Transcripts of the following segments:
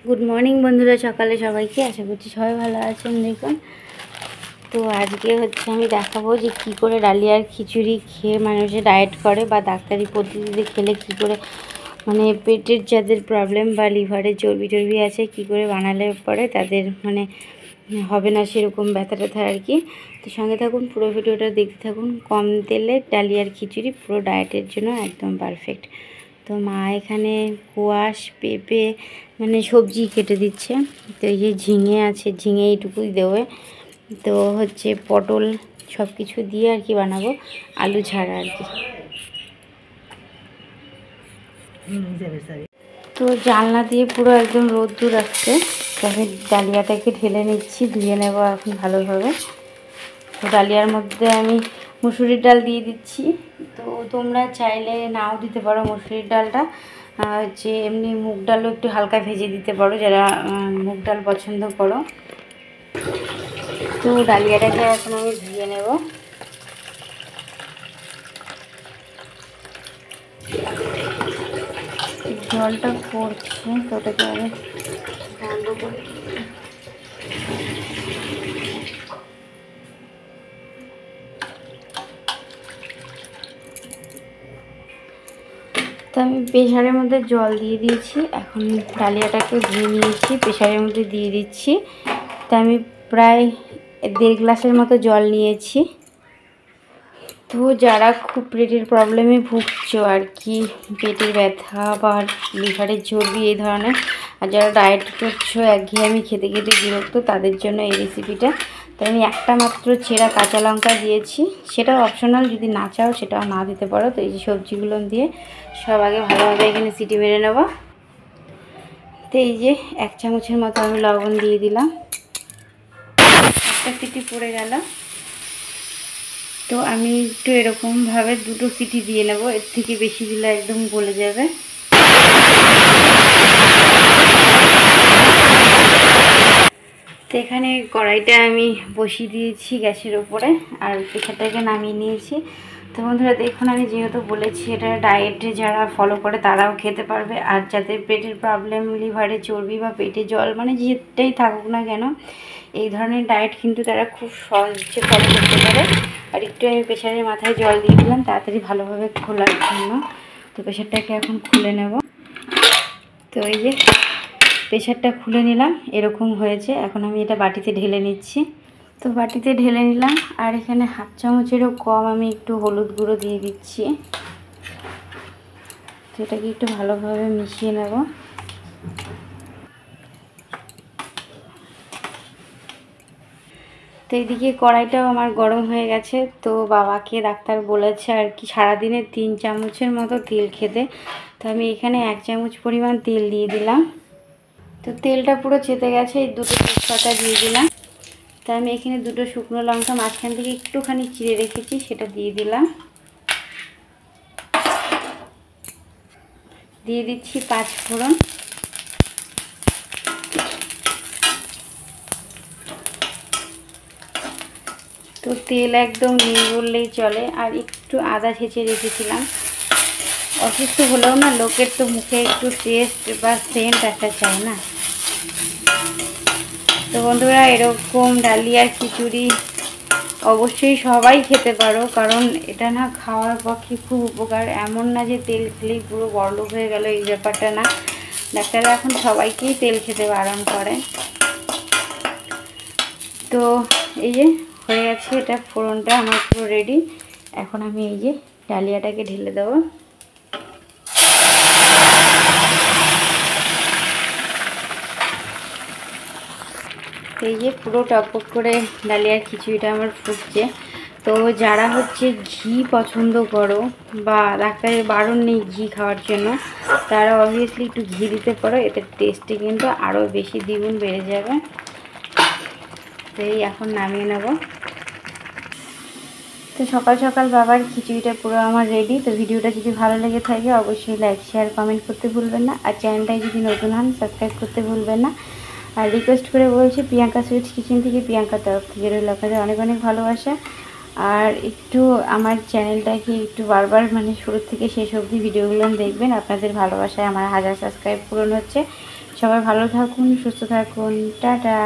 Good morning বন্ধুরা, সকালে সবাইকে আশা করছি সবাই ভালো আছেন। দেখুন, তো আজকে হচ্ছে আমি দেখাবো যে কী করে ডালিয়ার খিচুড়ি খেয়ে মানুষে ডায়েট করে বা ডাক্তারি পদ্ধতিতে খেলে কী করে মানে পেটের যাদের প্রবলেম বা লিভারে চর্বি টর্বি আছে কী করে বানালে পরে তাদের মানে হবে না সেরকম ব্যথা ট্যাথা আর কি। তো সঙ্গে থাকুন, পুরো ভিডিওটা দেখতে থাকুন। কম তেলে ডালিয়ার খিচুড়ি পুরো ডায়েটের জন্য একদম পারফেক্ট। তো মা এখানে কোয়াশ পেঁপে মানে সবজি কেটে দিচ্ছে। তো এই যে ঝিঙে আছে, ঝিঙে এইটুকুই দেবে। তো হচ্ছে পটল সব কিছু দিয়ে আর কি বানাবো, আলু ছাড়া আর কি। তো জানলা দিয়ে পুরো একদম রোদ্দুর আসছে। তো আমি ডালিয়াটাকে ঢেলে নিচ্ছি, ধুয়ে নেবো এখন ভালোভাবে। তো ডালিয়ার মধ্যে আমি মুসুরির ডাল দিয়ে দিচ্ছি। তো তোমরা চাইলে নাও দিতে পারো মুসুরির ডালটা, যে এমনি মুগ ডালও একটু হালকা ভেজে দিতে পারো যারা মুগ ডাল পছন্দ করো। তো ডালিয়াটাকে এখন আমি ধুয়ে নেব। জলটা পড়ছে, তো ওটাকে আমি বন্ধ করে তো আমি প্রেশারের মধ্যে জল দিয়ে দিয়েছি। এখন ডালিয়াটাকে ধুয়ে নিয়েছি, প্রেশারের মধ্যে দিয়ে দিচ্ছি। তো আমি প্রায় 1.5 গ্লাসের মতো জল নিয়েছি। তো যারা খুব পেটের প্রবলেমে ভুগছো আর কি, পেটের ব্যথা বা লিভারের চর্বি এই ধরনের, আর যারা ডায়েট করছো একঘেয়েমি খেতে খেতে বিরক্ত, তাদের জন্য এই রেসিপিটা। তো আমি একটা মাত্র ছেঁড়া কাঁচা লঙ্কা দিয়েছি, সেটাও অপশনাল, যদি না চাও সেটাও না দিতে পারো। তো এই যে সবজিগুলো দিয়ে সব আগে ভালোভাবে এখানে সিটি মেরে নেব। তো এই যে 1 চামচের মতো আমি লবণ দিয়ে দিলাম, একটা সিটি পড়ে গেল। তো আমি একটু এরকমভাবে 2টো সিটি দিয়ে নেব, এর থেকে বেশি দিলে একদম গলে যাবে। তো এখানে কড়াইটা আমি বসিয়ে দিয়েছি গ্যাসের ওপরে, আর প্রেশারটাকে নামিয়ে নিয়েছি। তো বন্ধুরা দেখুন, আমি যেহেতু বলেছি এটা ডায়েটে যারা ফলো করে তারাও খেতে পারবে, আর যাদের পেটের প্রবলেম, লিভারে চর্বি বা পেটে জল মানে যেটাই থাকুক না কেন, এই ধরনের ডায়েট কিন্তু তারা খুব সহজে ফলো করতে পারে। আর একটু আমি প্রেশারের মাথায় জল দিয়ে দিলাম তাড়াতাড়ি ভালোভাবে খোলার জন্য। তো প্রেশারটাকে এখন খুলে নেব। তো এই যে প্রেশারটা খুলে নিলাম, এরকম হয়েছে। এখন আমি এটা বাটিতে ঢেলে নিচ্ছি। তো বাটিতে ঢেলে নিলাম, আর এখানে 1/2 চামচেরও কম আমি একটু হলুদ গুঁড়ো দিয়ে দিচ্ছি। তো এটাকে একটু ভালোভাবে মিশিয়ে নেব। তো এইদিকে কড়াইটাও আমার গরম হয়ে গেছে। তো বাবাকে ডাক্তার বলেছে আর কি সারাদিনে 3 চামচের মতো তেল খেতে। তো আমি এখানে 1 চামচ পরিমাণ তেল দিয়ে দিলাম। তো তেলটা পুরো চেতে গেছে, এই 2টো তেজপাতা দিয়ে দিলাম। তো আমি এখানে 2টো শুকনো লঙ্কা মাঝখান থেকে একটুখানি চিড়ে রেখেছি, সেটা দিয়ে দিলাম। দিয়ে দিচ্ছি 5 ফোড়ন। তো তেল একদম নেই বললেই চলে। আর একটু আদা ছেঁচে রেখেছিলাম। অসুস্থ হলেও না লোকের তো মুখে একটু টেস্ট বা সেন্ট একটা চাই না। তো বন্ধুরা এরকম ডালিয়ার খিচুড়ি অবশ্যই সবাই খেতে পারো, কারণ এটা না খাওয়ার পক্ষে খুব উপকার। এমন না যে তেল খেলেই পুরো বড়লোক হয়ে গেল, এই ব্যাপারটা না। ডাক্তাররা এখন সবাইকেই তেল খেতে বারণ করে। তো এই যে হয়ে গেছে, এটা ফোড়নটা আমার পুরো রেডি। এখন আমি এই যে ডালিয়াটাকে ঢেলে দেবো। এই যে পুরো টকবক করে ডালিয়ার খিচুড়িটা আমার ফুটছে। তো যারা হচ্ছে ঘি পছন্দ করো বা ডাক্তারের বারণ নেই ঘি খাওয়ার জন্য, তারা অবভিয়াসলি একটু ঘি দিতে পারো, এতে টেস্টে কিন্তু আরও বেশি দ্বিগুণ বেড়ে যাবে। তো এই এখন নামিয়ে নেব। তো সকাল সকাল বাবার খিচুড়িটা পুরো আমার রেডি। তো ভিডিওটা যদি ভালো লেগে থাকে অবশ্যই লাইক শেয়ার কমেন্ট করতে ভুলবেন না, আর চ্যানেলটায় যদি নতুন হন সাবস্ক্রাইব করতে ভুলবেন না। আর রিকোয়েস্ট করে বলছি, প্রিয়াঙ্কা সুইটস কিচেন থেকে, প্রিয়াঙ্কার তরফ থেকে রইল আপনাদের অনেক অনেক ভালোবাসা। আর একটু আমার চ্যানেলটাকে একটু বারবার মানে শুরু থেকে শেষ অবধি ভিডিওগুলো দেখবেন, আপনাদের ভালোবাসায় আমার 1000 সাবস্ক্রাইব পূরণ হচ্ছে। সবাই ভালো থাকুন, সুস্থ থাকুন, টাটা।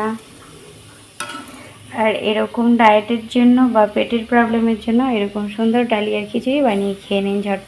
আর এরকম ডায়েটের জন্য বা পেটের প্রবলেমের জন্য এরকম সুন্দর ডালিয়ার খিচুড়ি বানিয়ে খেয়ে নিন ঝটপট।